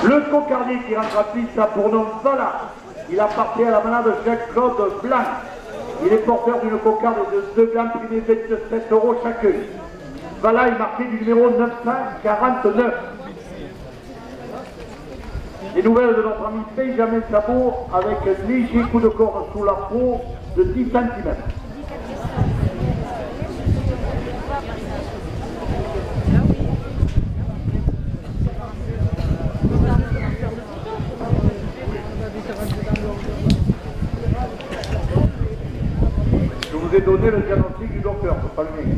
Le cocardier qui rentre à piste a pour nom Vala. Il appartient à la manade Jacques-Claude Blanc. Il est porteur d'une cocarde de 2 glands primés 27 € chacune. Vala est marqué du numéro 949. Les nouvelles de notre ami Benjamin Sabot avec un léger coup de corde sous la peau de 10 cm. Je vous ai donné le diagnostic du docteur, c'est pas le mien.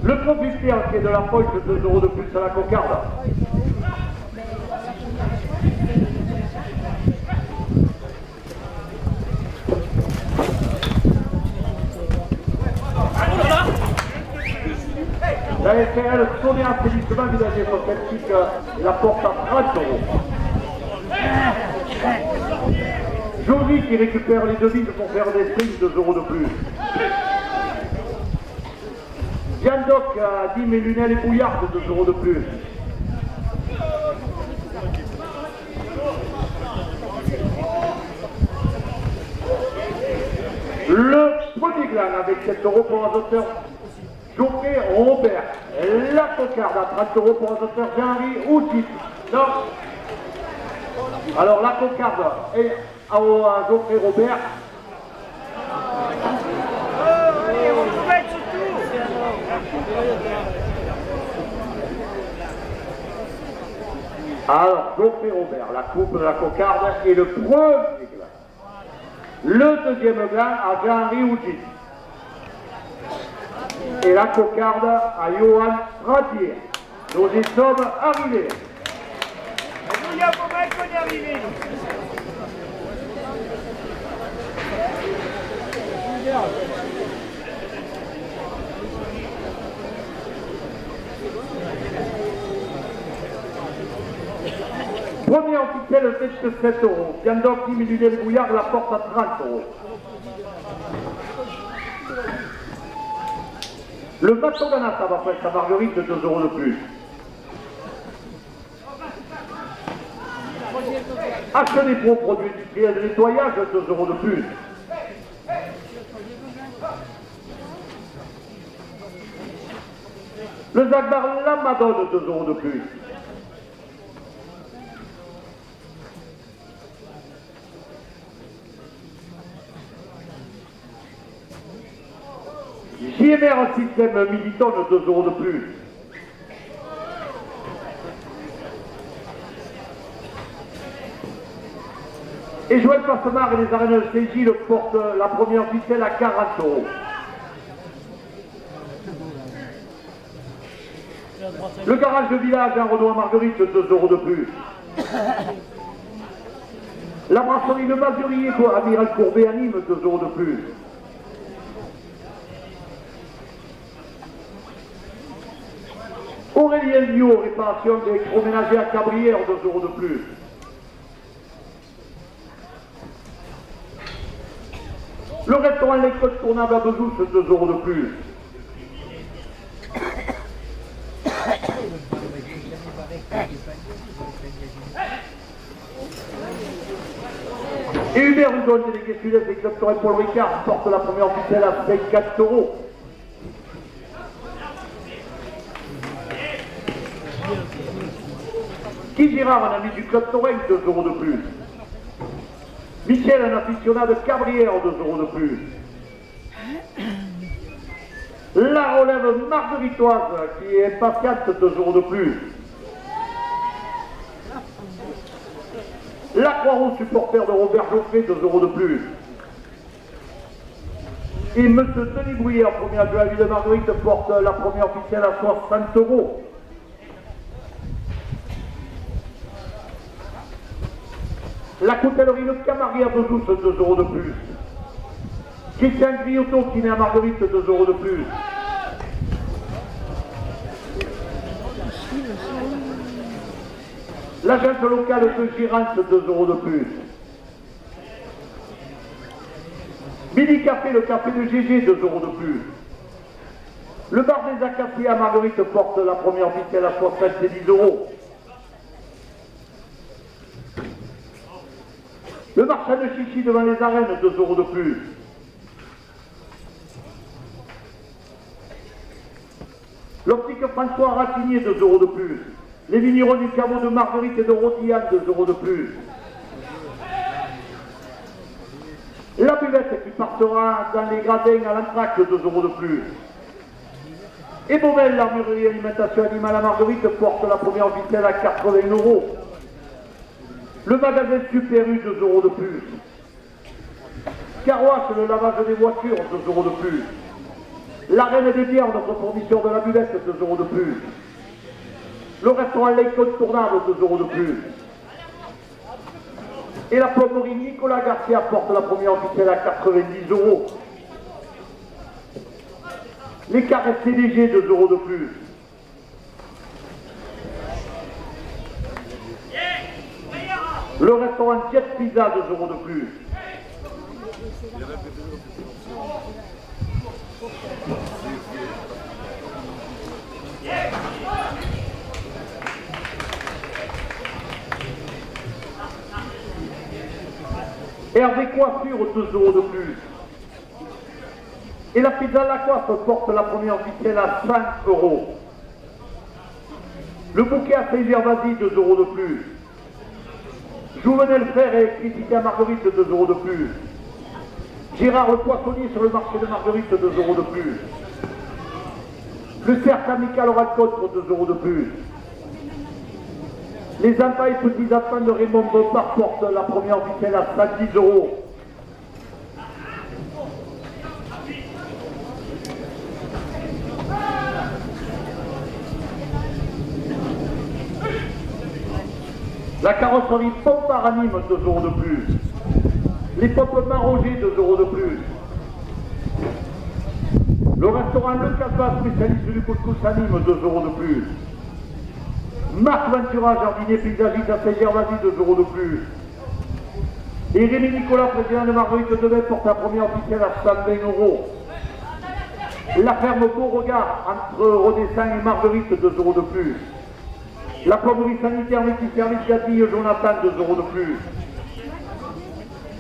Le propriétaire qui est de la poche de 2 € de plus à la cocarde. La SRL sonnait un félicement ménagé sur cette pique et la porte à 30 €. Jory qui récupère les devises pour faire des strings de 2 € de plus. Yandoc a dit mes lunettes et bouillardes de 2 € de plus. Le premier gland avec 7 € pour un auteur Geoffrey Robert. La cocarde à 30 € pour un auteur Jean-Henri Outit. Non. Alors la cocarde est à Geoffrey Robert. Alors, Geoffrey Robert, la coupe de la cocarde est le premier gland. Le deuxième gland à Jean-Henri Outit. Et la cocarde à Johan Radier. Nous y sommes arrivés. Il y a pas mal qu'on est arrivé. Premier officiel 27 €. Yandoc 10 minutes de bouillard, la porte à 30 €. Le bateau d'Anata va faire sa marguerite de 2 € de plus. Acheter pour produits industriels de nettoyage, 2 € de plus. Le Zagbar la Madone, 2 € de plus. JMR système militant, 2 € de plus. Et Joël Passemard et les arènes de Saint-Gilles portent la première ficelle à 40 €. Le garage de village à Renaud à Marguerite, 2 € de plus. La brasserie de Mazurier à Amiral Courbet à Nîmes, 2 € de plus. Aurélien Bio, réparation d'électroménager à Cabrières, 2 € de plus. Le restaurant Les Côtes Tournables à Bezouche, 2 € de plus. Et Hubert Houdon, délégué sud-est, exacteur et Paul Ricard, porte la première ficelle à 54 €. Guy Girard, un ami du club Torrent, 2 euros de plus. Michel, un aficionado de Cabrières, 2 euros de plus. La relève margueritoise, qui est impatiente, 2 euros de plus. La Croix-Rouge, supporter de Robert Geoffrey, 2 euros de plus. Et M. Denis Bouillet, en premier adjoint à la ville de Marguerite, porte la première officielle à 60 euros. La coutellerie de Camargue de Douce, 2 euros de plus. Christian Griotto, qui naît à Marguerite, 2 euros de plus. L'agence locale de Girance, 2 euros de plus. Midi Café, le café de GG, 2 euros de plus. Le bar des Acaciers à Marguerite porte la première officielle à 70 euros. Le marchand de chichi devant les arènes, 2 euros de plus. L'optique François Ratignier, 2 euros de plus. Les vignerons du caveau de Marguerite et de Rotillane, 2 euros de plus. La buvette qui partira dans les gradins à l'entracte, 2 euros de plus. Et Beauvais, l'armurerie et alimentation animale à Marguerite porte la première officielle à 80 euros. Le magasin Super U, 2 euros de plus. Carouache, le lavage des voitures, 2 euros de plus. La Reine des Bières, notre fournisseur de la buvette, 2 euros de plus. Le restaurant l'incontournable, 2 euros de plus. Et la plomberie Nicolas Garcia porte la première officielle à 90 euros. Les caresses CDG, 2 euros de plus. Le restaurant Jet Pizza, 2 euros de plus. Hervé Coiffure, 2 euros de plus. Et la pizza La Coiffe porte la première officielle à 5 euros. Le bouquet à Saint-Gervasy, 2 euros de plus. Jouvenel Frère et électricité à Marguerite, 2 euros de plus. Gérard le Poissonnier sur le marché de Marguerite, 2 euros de plus. Le cercle amical rencontre, 2 euros de plus. Les enfants et petits enfants de Raymond Bompard portent la première officielle à 110 euros. La carrosserie Pompard à Nîmes, 2 euros de plus. Les pompes Maroger, 2 euros de plus. Le restaurant Le Casbah, spécialiste du couscous à Nîmes, 2 euros de plus. Marc Ventura, jardinier paysagiste à Saint-Gervasy, 2 euros de plus. Et Rémi Nicolas, président de Marguerite de Mai, porte la première officielle à 120 euros. La ferme Beauregard, entre Rodessin et Marguerite, 2 euros de plus. La plomberie sanitaire multiservice Gatille Jonathan, 2 euros de plus.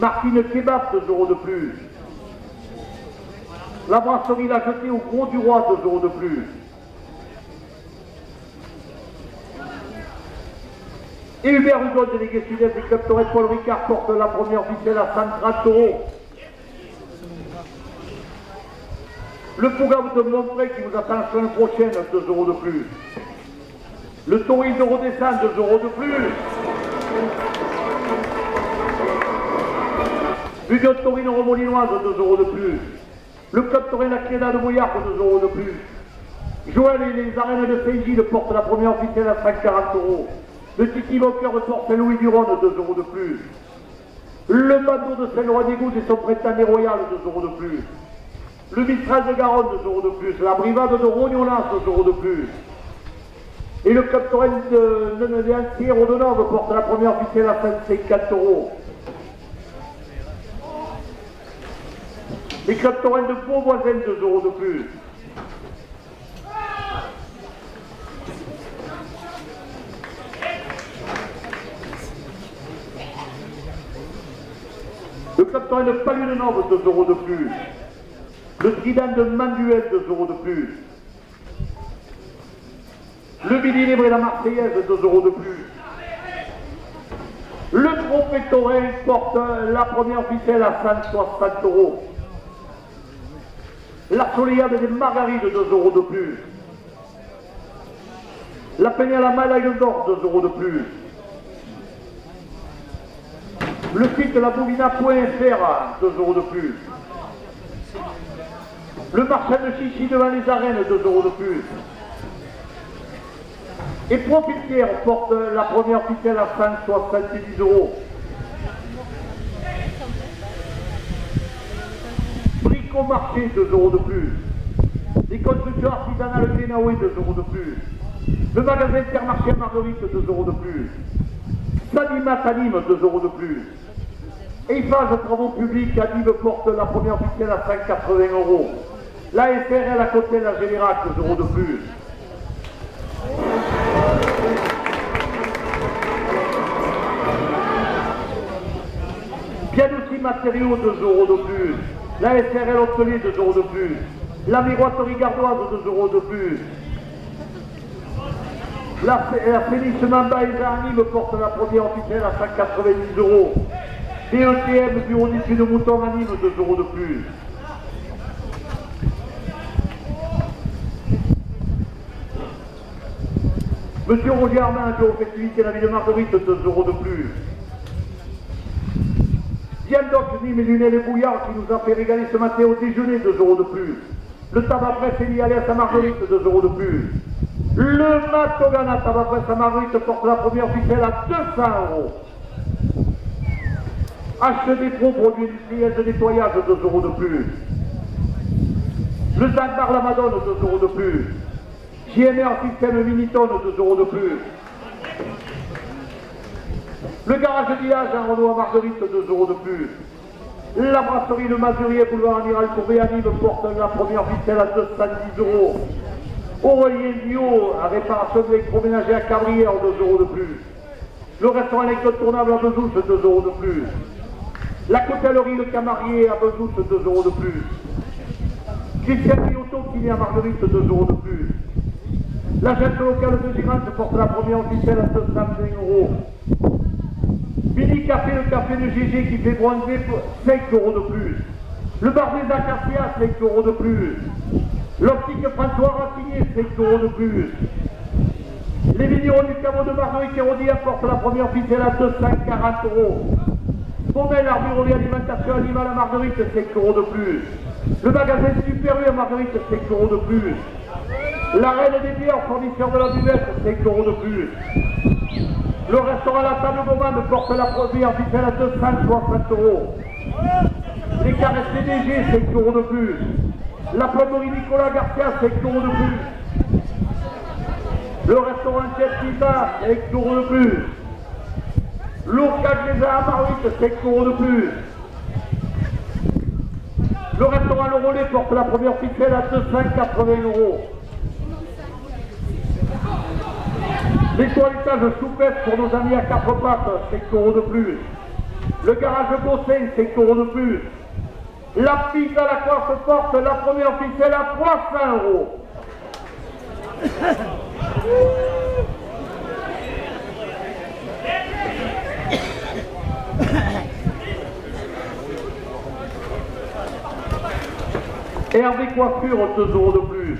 Martine Kebab, 2 euros de plus. La brasserie La Jetée au Gros du Roi, 2 euros de plus. Et Hubert Hudon, délégué sud-est du club Torrent Paul Ricard, porte la première officielle à 130 euros. Le Fougav de Montpré qui vous attend la semaine prochaine, 2 euros de plus. Le Tauril de Rodessin, 2 euros de plus. Union de Taurine Remolinoise, 2 euros de plus. Le club Torrent La Cléda de Bouillard, 2 euros de plus. Joël et les arènes de Saint-Gilles portent la première officielle à 140 euros. Le Tiki Moqueur de Port-Saint-Louis du Rhône, 2 euros de plus. Le Bandeau de Saint-Laurent-des-Gouttes et son prétendant royal, 2 euros de plus. Le Mistral de Garonne, 2 euros de plus. La Brivade de Rognolas, 2 euros de plus. Et le club Torrent de Neuilly-Rodonov porte la première officielle à 54 euros. Les clubs Torrent de Beauvoisin, 2 euros de plus. Le club Torrent de Paludenov, 2 euros de plus. Le Trident de Manduel, 2 euros de plus. Le Midi Libre et la Marseillaise, 2 euros de plus. Le trophée taurin porte la première ficelle à 160 euros. La Soleillade des Margarides, 2 euros de plus. La Peña à la Malaille d'Or, 2 euros de plus. Le site labovina.fr, 2 euros de plus. Le marché de Chichi devant les arènes, 2 euros de plus. Et Profitière porte la première ficelle à 170 euros. Bricomarché, 2 euros de plus. Les constructeurs artisanales Glénaoué, 2 euros de plus. Le magasin Intermarché Marguerite, 2 euros de plus. Sanimat Anime, 2 euros de plus. Eiffage Travaux Publics Anime porte la première ficelle à 180 euros. La SRL à côté de la Générac, 2 euros de plus. Pianoussi Matériaux, 2 euros de plus. La SRL Hôtelier, 2 euros de plus. La miroiterie gardoise, 2 euros de plus. La Félix Mamba et Anime porte la première officielle à 190 euros. DETM Bureau d'études Mouton Anime, 2 euros de plus. Monsieur Roger Armand, Géofestivité, la ville de Marguerite, 2 euros de plus. Diane Doc, Nîmes et Lunel et Bouillard qui nous a fait régaler ce matin au déjeuner, 2 euros de plus. Le tabac presse Elie Alias à Marguerite, 2 euros de plus. Le Matogana tabac presse à Marguerite porte la première ficelle à 200 euros. HD Pro, produit industriel de nettoyage, 2 euros de plus. Le Zagbar la Madone, 2 euros de plus. JMR Système Miniton, 2 euros de plus. Le garage de village à Renault à Marguerite, 2 euros de plus. La brasserie Le Mazurier, boulevard Amiral Courbet à Nîmes, porte la première ficelle à 210 euros. Aurélien Bio, à réparation d'électroménager à Cabrières, 2 euros de plus. Le restaurant électrotournable à Bezouche, 2 euros de plus. La cotellerie Le Camarier à Bezouche, 2 euros de plus. Christian Biotto qui est à Marguerite, 2 euros de plus. L'agence locale de Girante porte la première officielle à 220 euros. Mini Café, le café de GG qui fait bronzer pour 5 euros de plus. Le bar des Acacias, 5 euros de plus. L'optique François Racinier, 5 euros de plus. Les vignerons du caveau de Marguerite et Rodi apportent la première officielle à 240 euros. Baumel, Arburerie Alimentation Animale à Marguerite, 5 euros de plus. Le magasin Super U à Marguerite, 5 euros de plus. La Reine des bières, fournisseur de la buvette, 5 euros de plus. Le restaurant La Table Gourmande porte la première ficelle à 260 euros. Les caresses CDG, 5 euros de plus. La plomberie Nicolas Garcia, 5 euros de plus. Le restaurant Chef Pizza, 5 euros de plus. L'Ourcade des Arts à Marguerite, 5 euros de plus. Le restaurant Le Relais porte la première ficelle à 280 euros. Les toilettages soupettes pour nos amis à 4 pattes, 5 euros de plus. Le garage Bossin, 5 euros de plus. La pizza à la coiffe porte la première ficelle à 300 euros. Hervé Coiffure, 2 euros de plus.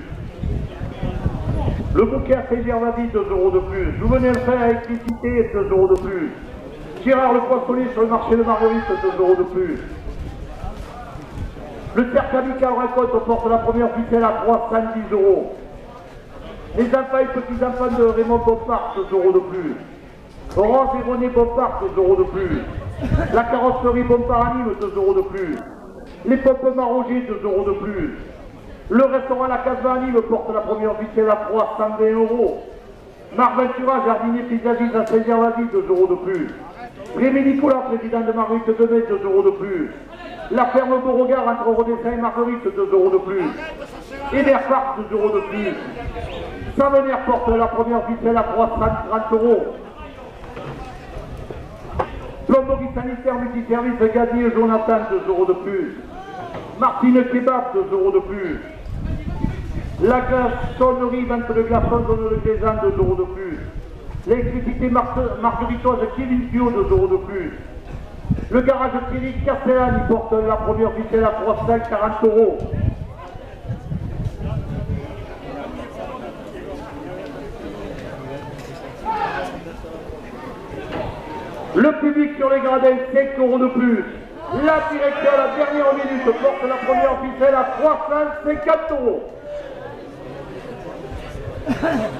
Le bouquet à Fégervadi, 2 euros de plus. Vous venez le faire à électricité, 2 euros de plus. Gérard le poissonnier sur le marché de Marguerite, 2 euros de plus. Le certificat en récolte porte la première ficelle à 310 euros. Les enfants et petits-enfants de Raymond Bompard, 2 euros de plus. Orange et René Bompard, 2 euros de plus. La carrosserie Bompard Anime, 2 euros de plus. Les pompes Maroger, 2 euros de plus. Le restaurant La Casbah Anime porte la première ficelle à 320 euros. Marc Ventura, jardinier paysagiste à Saint-Gervasi, 2 euros de plus. Rémi Nicolas, président de Marguerite Demet, 2 euros de plus. La ferme Beauregard entre Rodessin et Marguerite, 2 euros de plus. Eder Park, 2 euros de plus. Savener porte la première ficelle à 330 euros. Plomberie sanitaire multiservice Gadi et Jonathan, 2 euros de plus. Martine Kebab, 2 euros de plus. La glaçonnerie, vente de glaçons, zone de Glézan, 2 euros de plus. L'électricité margueritoise Kevin Pio, 2 € de plus. Le garage Thierry Castellani porte la première ficelle à 340 €. Le public sur les gradins, 5 € de plus. La direction à la dernière minute porte la première ficelle à 350 €.